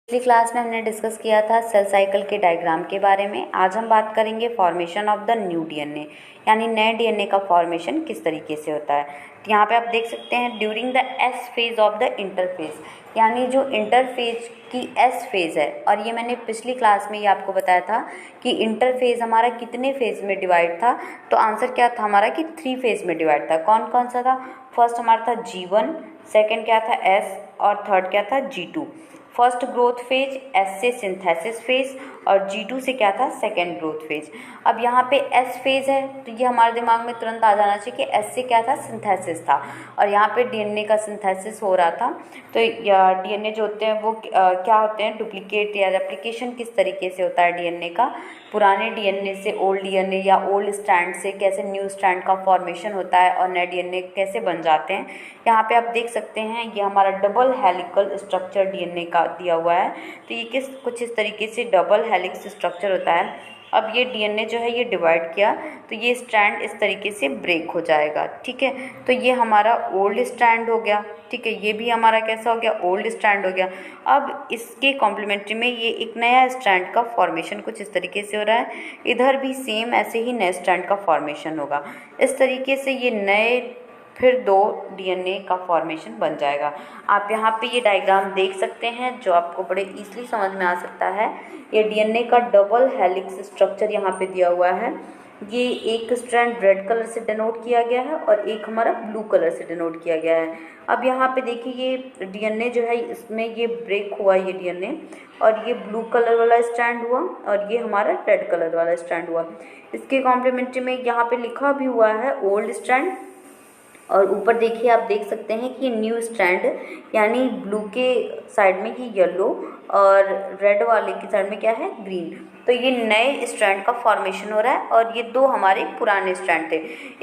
पिछली क्लास में हमने डिस्कस किया था सेल साइकिल के डायग्राम के बारे में। आज हम बात करेंगे formation of the new DNA, यानी नए डीएनए का फॉर्मेशन किस तरीके से होता है। तो यहाँ पे आप देख सकते हैं during the S phase of the interphase, यानी जो इंटरफेज की एस फेज है। और ये मैंने पिछली क्लास में ये आपको बताया था कि इंटरफेज हमारा कितने फेज में डिवाइड था। तो आंसर क्या था हमारा कि 3 फेज में डिवाइड था। कौन कौन सा था? फर्स्ट हमारा था G1, सेकेंड क्या था S, और थर्ड क्या था G2। First growth phase, S से सिंथेसिस फेज, और G2 से क्या था सेकेंड ग्रोथ फेज। अब यहाँ पे एस फेज है तो ये हमारे दिमाग में तुरंत आ जाना चाहिए कि एस से क्या था सिंथेसिस था, और यहाँ पे डीएनए का सिंथेसिस हो रहा था। तो डीएनए जो होते हैं वो क्या होते हैं, डुप्लीकेट या रेप्लिकेशन किस तरीके से होता है डीएनए का। पुराने डीएनए से ओल्ड डीएनए या ओल्ड स्ट्रैंड से कैसे न्यू स्ट्रैंड का फॉर्मेशन होता है और नए डीएनए कैसे बन जाते हैं। यहाँ पे आप देख सकते हैं ये हमारा डबल हेलिकल स्ट्रक्चर डीएनए का दिया हुआ है। तो ये कुछ इस तरीके से डबल हेलिक्स स्ट्रक्चर होता है। अब ये डीएनए जो है ये डिवाइड किया तो ये स्ट्रैंड इस तरीके से ब्रेक हो जाएगा, ठीक है। तो ये हमारा ओल्ड स्ट्रैंड हो गया, ठीक है। ये भी हमारा कैसा हो गया, ओल्ड स्ट्रैंड हो गया। अब इसके कॉम्प्लीमेंट्री में ये एक नया स्ट्रैंड का फॉर्मेशन कुछ इस तरीके से हो रहा है। इधर भी सेम ऐसे ही नए स्ट्रैंड का फॉर्मेशन होगा। इस तरीके से ये नए फिर 2 डीएनए का फॉर्मेशन बन जाएगा। आप यहाँ पे ये डायग्राम देख सकते हैं जो आपको बड़े ईजिली समझ में आ सकता है। ये डीएनए का डबल हेलिक्स स्ट्रक्चर यहाँ पे दिया हुआ है। ये एक स्ट्रैंड रेड कलर से डिनोट किया गया है और एक हमारा ब्लू कलर से डिनोट किया गया है। अब यहाँ पे देखिए ये डीएनए जो है इसमें ये ब्रेक हुआ ये डीएनए, और ये ब्लू कलर वाला स्ट्रैंड हुआ और ये हमारा रेड कलर वाला स्ट्रैंड हुआ। इसके कॉम्प्लीमेंट्री में यहाँ पे लिखा भी हुआ है ओल्ड स्ट्रैंड, और ऊपर देखिए आप देख सकते हैं कि न्यू स्ट्रैंड, यानी ब्लू के साइड में ये येलो और रेड वाले की साइड में क्या है ग्रीन। तो ये नए स्ट्रैंड का फॉर्मेशन हो रहा है और ये 2 हमारे पुराने स्ट्रैंड थे।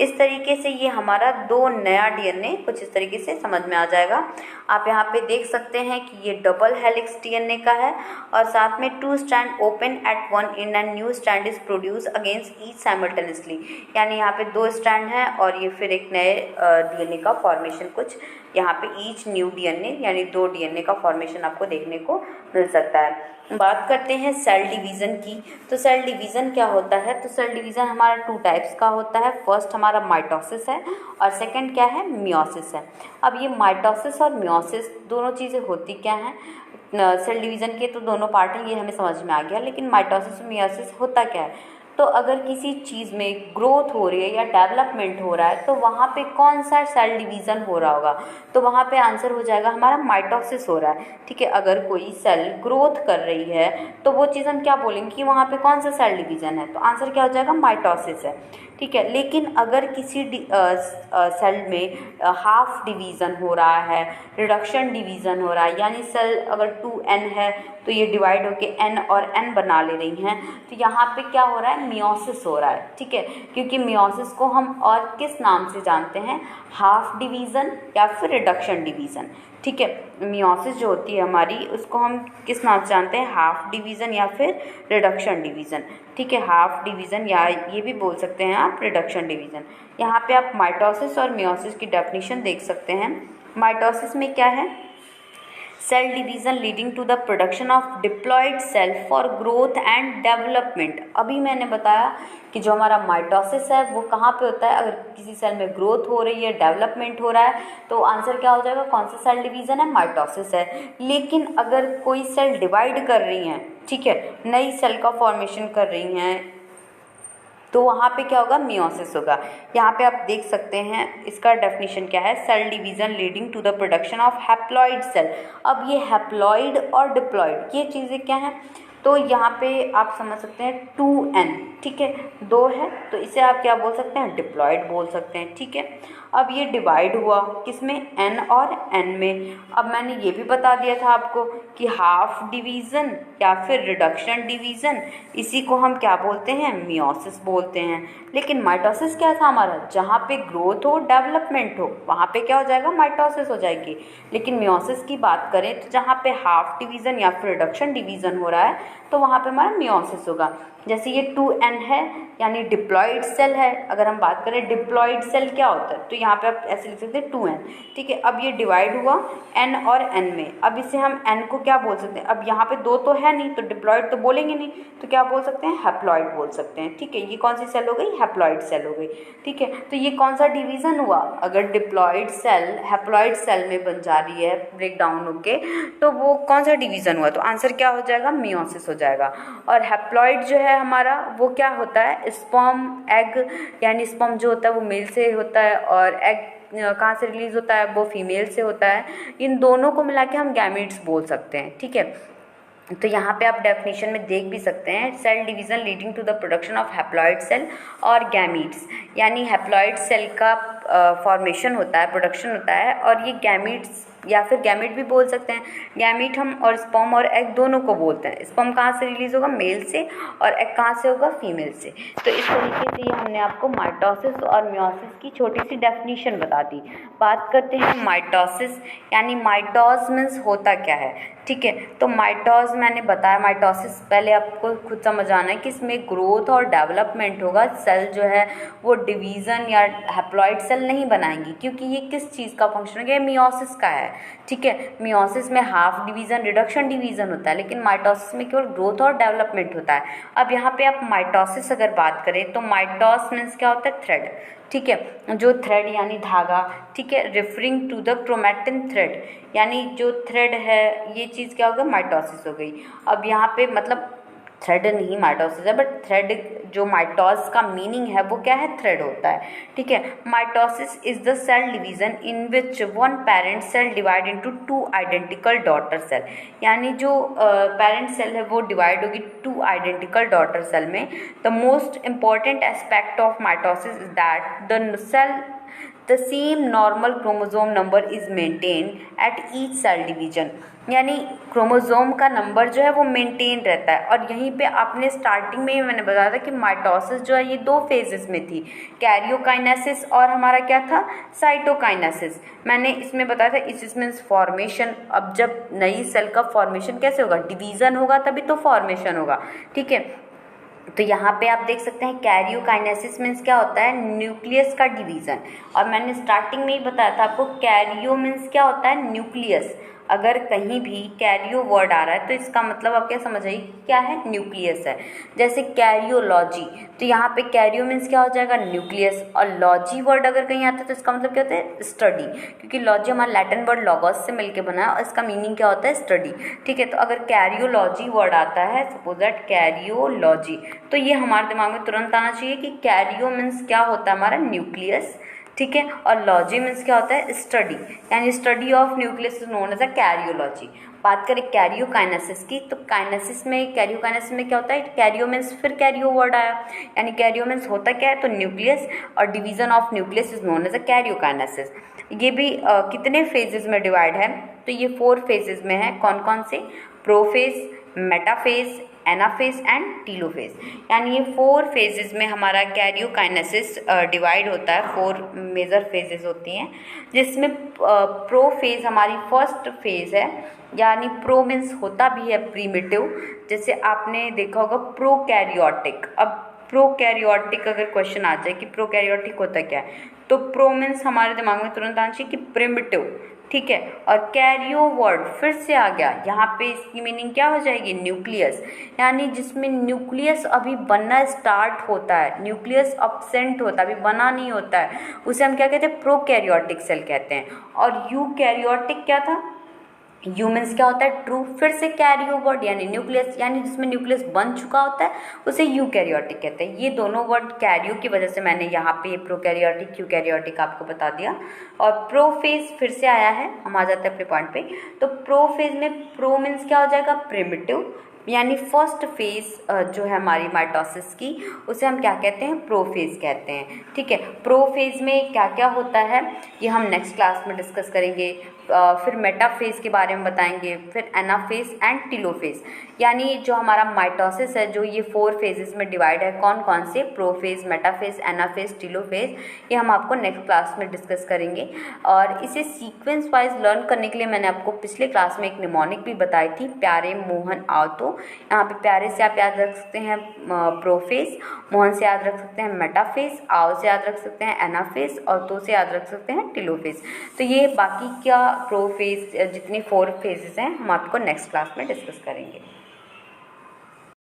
इस तरीके से ये हमारा 2 नया डीएनए कुछ इस तरीके से समझ में आ जाएगा। आप यहाँ पे देख सकते हैं कि ये डबल हेलिक्स डीएनए का है और साथ में 2 strand open at one and and new strand is produce against each simultaneously, यानी यहाँ पे 2 स्ट्रैंड हैं और ये फिर एक नए डीएनए का फॉर्मेशन कुछ यहाँ पे ईच न्यू डीएनए यानी 2 डीएनए का फॉर्मेशन आपको देखने को मिल सकता है। बात करते हैं सेल डिवीज़न की। तो सेल डिवीज़न क्या होता है? तो सेल डिवीज़न हमारा 2 टाइप्स का होता है। फर्स्ट हमारा माइटोसिस है और सेकंड क्या है, मियोसिस है। अब ये माइटोसिस और मियोसिस दोनों चीज़ें होती क्या हैं? सेल डिवीज़न के तो दोनों पार्ट हैं, ये हमें समझ में आ गया, लेकिन माइटोसिस और मियोसिस होता क्या है? तो अगर किसी चीज़ में ग्रोथ हो रही है या डेवलपमेंट हो रहा है तो वहाँ पे कौन सा सेल डिवीज़न हो रहा होगा? तो वहाँ पे आंसर हो जाएगा हमारा माइटोसिस हो रहा है, ठीक है। अगर कोई सेल ग्रोथ कर रही है तो वो चीज़ हम क्या बोलेंगे कि वहाँ पे कौन सा सेल डिवीज़न है? तो आंसर क्या हो जाएगा, माइटोसिस है, ठीक है। लेकिन अगर किसी सेल में हाफ डिवीज़न हो रहा है, रिडक्शन डिवीज़न हो रहा है, यानी सेल अगर 2n है तो ये डिवाइड होके n और n बना ले रही हैं, तो यहाँ पे क्या हो रहा है, मियोसिस हो रहा है, ठीक है। क्योंकि मियोसिस को हम और किस नाम से जानते हैं, हाफ डिवीज़न या फिर रिडक्शन डिवीज़न, ठीक है। मियोसिस जो होती है हमारी उसको हम किस नाम से जानते हैं, हाफ डिवीज़न या फिर रिडक्शन डिवीज़न, ठीक है। हाफ डिवीज़न या ये भी बोल सकते हैं आप रिडक्शन डिवीज़न। यहाँ पे आप माइटोसिस और मियोसिस की डेफिनेशन देख सकते हैं। माइटोसिस में क्या है, cell division leading to the production of diploid cell for growth and development. अभी मैंने बताया कि जो हमारा माइटोसिस है वो कहाँ पे होता है, अगर किसी सेल में ग्रोथ हो रही है, डेवलपमेंट हो रहा है, तो आंसर क्या हो जाएगा, कौन सा सेल डिवीज़न है, माइटोसिस है। लेकिन अगर कोई सेल डिवाइड कर रही हैं, ठीक है, नई सेल का फॉर्मेशन कर रही हैं, तो वहाँ पे क्या होगा, मियोसिस होगा। यहाँ पे आप देख सकते हैं इसका डेफिनेशन क्या है, cell division leading to the production of haploid cell. अब ये हैप्लॉइड और डिप्लॉइड ये चीज़ें क्या हैं, तो यहाँ पे आप समझ सकते हैं 2n, ठीक है, 2 है तो इसे आप क्या बोल सकते हैं, डिप्लॉइड बोल सकते हैं, ठीक है। अब ये डिवाइड हुआ किसमें, n और n में। अब मैंने ये भी बता दिया था आपको कि हाफ डिवीज़न या फिर रिडक्शन डिवीज़न, इसी को हम क्या बोलते हैं, मियोसिस बोलते हैं। लेकिन माइटोसिस क्या था हमारा, जहाँ पे ग्रोथ हो, डेवलपमेंट हो, वहाँ पे क्या हो जाएगा, माइटोसिस हो जाएगी। लेकिन मियोसिस की बात करें तो जहाँ पे हाफ डिवीज़न या फिर रिडक्शन डिवीज़न हो रहा है तो वहाँ पे हमारा मियोसिस होगा। जैसे ये 2n है यानी डिप्लॉइड सेल है। अगर हम बात करें डिप्लॉइड सेल क्या होता है, तो यहाँ पे आप ऐसे लिख सकते हैं 2n, ठीक है। अब ये डिवाइड हुआ n और n में, अब इसे हम n को क्या बोल सकते हैं, अब यहाँ पे 2 तो है नहीं तो डिप्लॉइड तो बोलेंगे नहीं, तो क्या बोल सकते हैं, हैप्लॉइड बोल सकते हैं, ठीक है। ये कौन सी सेल हो गई, हैप्लॉइड सेल हो गई, ठीक है। तो ये कौन सा डिवीज़न हुआ, अगर डिप्लॉइड सेल हैप्लॉइड सेल में बन जा रही है ब्रेक डाउन होके, तो वो कौन सा डिवीज़न हुआ, तो आंसर क्या हो जाएगा, मियोसिस हो जाएगा। और हैप्लॉइड जो है हमारा वो क्या होता है, स्पर्म एग, यानी स्पर्म जो होता है वो मेल से होता है और एग कहाँ से रिलीज होता है, वो फीमेल से होता है। इन दोनों को मिला के हम गैमीट्स बोल सकते हैं, ठीक है। तो यहाँ पे आप डेफिनेशन में देख भी सकते हैं, cell division leading to the production of haploid cell और गैमीट्स, यानी हैप्लॉइड सेल का फॉर्मेशन होता है, प्रोडक्शन होता है, और ये गैमीट्स या फिर गैमीट भी बोल सकते हैं। गैमीट हम और स्पर्म और एग दोनों को बोलते हैं। स्पर्म कहाँ से रिलीज होगा, मेल से, और एग कहाँ से होगा, फीमेल से। तो इस तरीके से ये हमने आपको माइटोसिस और मियोसिस की छोटी सी डेफिनेशन बता दी। बात करते हैं माइटोसिस, यानी माइटोस मीन्स होता क्या है, ठीक है। तो माइटोस मैंने बताया, माइटोसिस पहले आपको खुद समझ आना है कि इसमें ग्रोथ और डेवलपमेंट होगा। सेल जो है वो डिवीज़न या हैप्लॉइड सेल नहीं बनाएंगी, क्योंकि ये किस चीज़ का फंक्शन है, ये मियोसिस का है, ठीक है। मियोसिस में हाफ डिवीज़न रिडक्शन डिवीज़न होता है, लेकिन माइटोसिस में केवल ग्रोथ और डेवलपमेंट होता है। अब यहाँ पे आप माइटोसिस अगर बात करें तो माइटोस मीन्स क्या होता है, थ्रेड, ठीक है, जो थ्रेड यानी धागा, ठीक है, referring to the chromatin thread, यानी जो थ्रेड है ये चीज़ क्या होगा, माइटोसिस हो गई। अब यहाँ पे मतलब थ्रेड नहीं माइटोसिस है, बट थ्रेड जो माइटोस का मीनिंग है वो क्या है, थ्रेड होता है, ठीक है। Mitosis is the cell division in which one parent cell divide into 2 identical daughter cell, यानी जो पेरेंट सेल है वो डिवाइड होगी 2 आइडेंटिकल डॉटर सेल में। The most important aspect of mitosis is that the cell the same normal chromosome number is maintained at each cell division, यानी chromosome का number जो है वो मेंटेन रहता है। और यहीं पे आपने स्टार्टिंग में ही मैंने बताया था कि माइटोसिस जो है ये 2 फेजेस में थी, कैरियोकाइनेसिस और हमारा क्या था, साइटोकाइनेसिस। मैंने इसमें बताया था इस मीन्स फॉर्मेशन। अब जब नई सेल का फॉर्मेशन कैसे होगा, डिवीज़न होगा तभी तो फॉर्मेशन होगा, ठीक है। तो यहाँ पे आप देख सकते हैं कैरियोकाइनेसिस मीन्स क्या होता है, न्यूक्लियस का डिवीज़न। और मैंने स्टार्टिंग में ही बताया था आपको कैरियो मीन्स क्या होता है, न्यूक्लियस। अगर कहीं भी कैरियो वर्ड आ रहा है तो इसका मतलब आप क्या समझ आइए क्या है, न्यूक्लियस है। जैसे कैरियोलॉजी, तो यहाँ पे कैरियो मीन्स क्या हो जाएगा, न्यूक्लियस, और लॉजी वर्ड अगर कहीं आता है तो इसका मतलब क्या होता है, स्टडी, क्योंकि लॉजी हमारा लैटिन वर्ड लॉगोस से मिलके बना है और इसका मीनिंग क्या होता है, स्टडी, ठीक है। तो अगर कैरियोलॉजी वर्ड आता है, सपोज दैट कैरियोलॉजी, तो ये हमारे दिमाग में तुरंत आना चाहिए कि कैरियो मीन्स क्या होता है, हमारा न्यूक्लियस, ठीक है। और लॉजी मीन्स क्या होता है, स्टडी, यानी study of nucleus is known as a karyology. बात करें कैरियोकाइनेसिस की, तो काइनेसिस में, कैरियोकाइनेसिस में क्या होता है, कैरियो मीन्स फिर कैरियो वर्ड आया, यानी कैरियो मीन्स होता क्या है, तो न्यूक्लियस, और division of nucleus is known as a karyokinesis. ये भी कितने फेजेस में डिवाइड है, तो ये 4 फेजेस में है। कौन कौन से, prophase, metaphase, anaphase and telophase, यानी ये 4 फेजेस में हमारा कैरियोकाइनेसिस डिवाइड होता है। 4 मेजर फेजेस होती हैं, जिसमें प्रोफेज हमारी फर्स्ट फेज है, यानी प्रो मीन्स होता भी है प्रीमिटिव, जैसे आपने देखा होगा प्रोकैरियोटिक। अब प्रोकैरियोटिक अगर क्वेश्चन आ जाए कि प्रोकैरियोटिक होता क्या है, तो प्रो मीन्स हमारे दिमाग में तुरंत आना चाहिए कि प्रिमिटिव, ठीक है। और कैरियो वर्ड फिर से आ गया, यहाँ पे इसकी मीनिंग क्या हो जाएगी, न्यूक्लियस, यानी जिसमें न्यूक्लियस अभी बनना स्टार्ट होता है, न्यूक्लियस अब्सेंट होता है, अभी बना नहीं होता है, उसे हम क्या कहते हैं, प्रोकैरियोटिक सेल कहते हैं। और यूकैरियोटिक क्या था, ह्यूमन्स क्या होता है, ट्रू, फिर से कैरियो वर्ड यानी न्यूक्लियस, यानी जिसमें न्यूक्लियस बन चुका होता है उसे यूकैरियोटिक कहते हैं। ये दोनों वर्ड कैरियो की वजह से मैंने यहाँ पे प्रोकैरियोटिक यूकैरियोटिक आपको बता दिया। और प्रोफेज फिर से आया है, हम आ जाते हैं अपने पॉइंट पे। तो प्रोफेज में प्रो मीन्स क्या हो जाएगा, प्रिमिटिव, यानी फर्स्ट फेज जो है हमारी माइटोसिस की, उसे हम क्या कहते हैं, प्रोफेज कहते हैं, ठीक है। प्रोफेज में क्या क्या होता है ये हम नेक्स्ट क्लास में डिस्कस करेंगे। फिर मेटाफेज के बारे में बताएंगे, फिर एनाफेज एंड टीलोफेज, यानी जो हमारा माइटोसिस है जो ये 4 फेजेस में डिवाइड है, कौन कौन से, प्रोफेज, मेटाफेज, एनाफेज, टीलोफेज, ये हम आपको नेक्स्ट क्लास में डिस्कस करेंगे। और इसे सीक्वेंस वाइज लर्न करने के लिए मैंने आपको पिछले क्लास में एक निमोनिक भी बताई थी, प्यारे, मोहन, आवतो। यहाँ पे प्यारे से आप याद रख सकते हैं प्रोफेज, मोहन से याद रख सकते हैं मेटाफेज, आव से याद रख सकते हैं एनाफेज, और तो से याद रख सकते हैं टीलोफेज। तो ये बाकी क्या प्रोफेज जितनी 4 फेजेस हैं हम आपको नेक्स्ट क्लास में डिस्कस करेंगे।